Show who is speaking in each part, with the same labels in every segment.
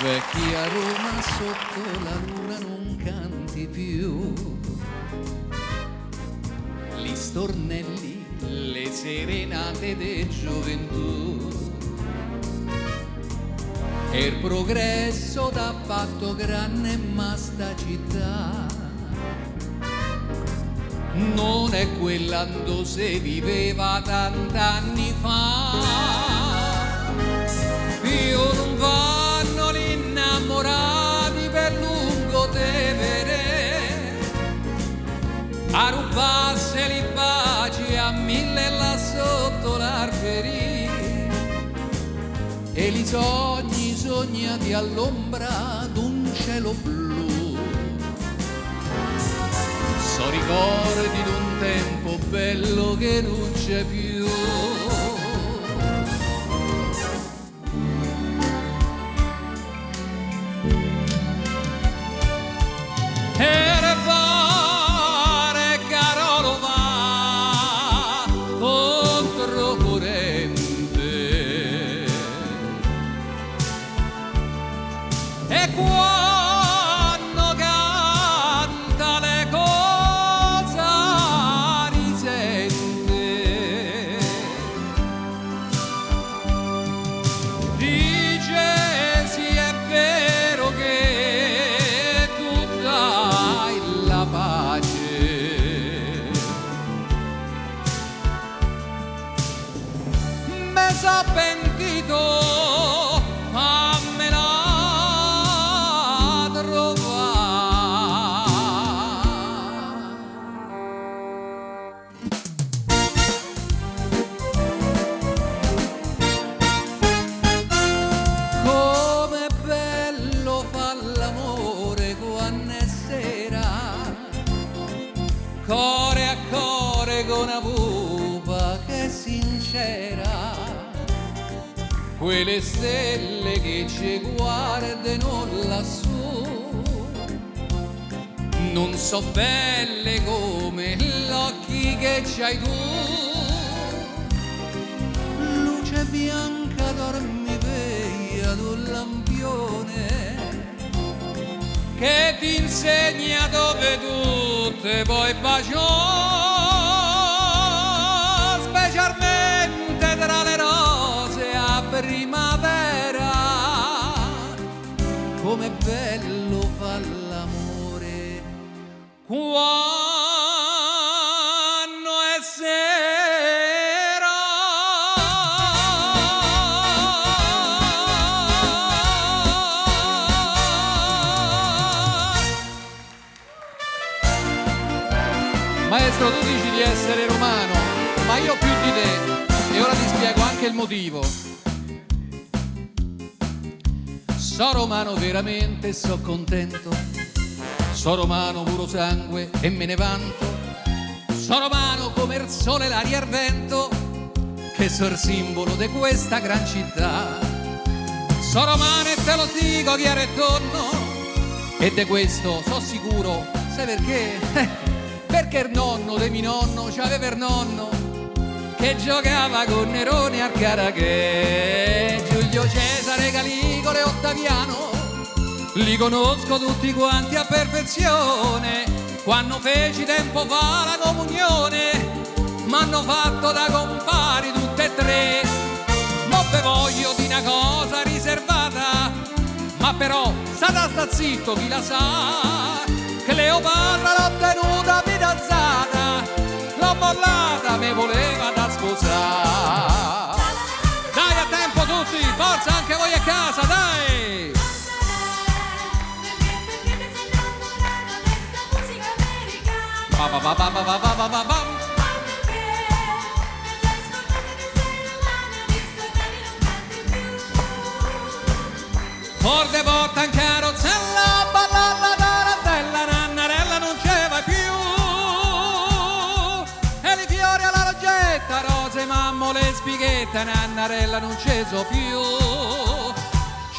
Speaker 1: Vecchia Roma sotto la luna non canti più, gli stornelli, le serenate de gioventù, e il progresso t'ha fatto grande ma sta città non è quella dove si viveva tant'anni fa. Io non vanno gli innamorati per lungo tevere a rubarsi li baci a mille là sotto l'alberi, e li sogni sognati all'ombra d'un cielo blu. So ricordi d'un tempo bello che non c'è più. E ne pare Carolo va controcorrente, e quando canta le cose risente, dice sì è vero che tu dai la pace, me sa pentito core a core con una pupa che è sincera, quelle stelle che ci guardano lassù non so belle come gli occhi che c'hai tu. Luce bianca dormi veglia d'un lampione che ti insegna dove tu te puoi baciare, specialmente tra le rose a primavera. Com'è bello fa l'amore quando è sera. Maestro, tu dici di essere romano, ma io più di te, e ora ti spiego anche il motivo. So romano veramente, so contento, so romano puro sangue e me ne vanto, so romano come il sole, l'aria e il vento, che so il simbolo di questa gran città. So romano e te lo dico chiaro e tonno, e di questo so sicuro, sai perché? Perché il nonno di mio nonno c'aveva il nonno che giocava con Nerone al Caraghe. Giulio Cesare, Caligula e Ottaviano li conosco tutti quanti a perfezione. Quando feci tempo fa la comunione m'hanno fatto da compari tutte e tre. Ma ve voglio di una cosa riservata, ma però sta zitto chi la sa. Cleopatra l'ho tenuta fidanzata, l'ho mollata, me voleva da sposare. Dai, a tempo tutti, forza anche voi a casa, dai! Ba ba ba ba ba ba ba ba ba. Corde porta in carrozzella, ballata tarantella, Nannarella non ce va più. E i fiori alla loggetta, rose, mammole, spighetta, Nannarella non ce so più.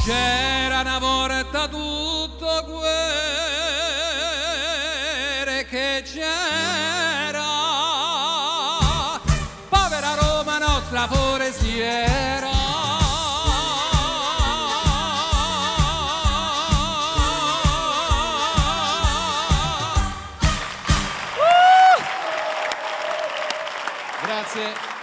Speaker 1: C'era una volta tutto quello che c'era, povera Roma nostra forestiera. Grazie.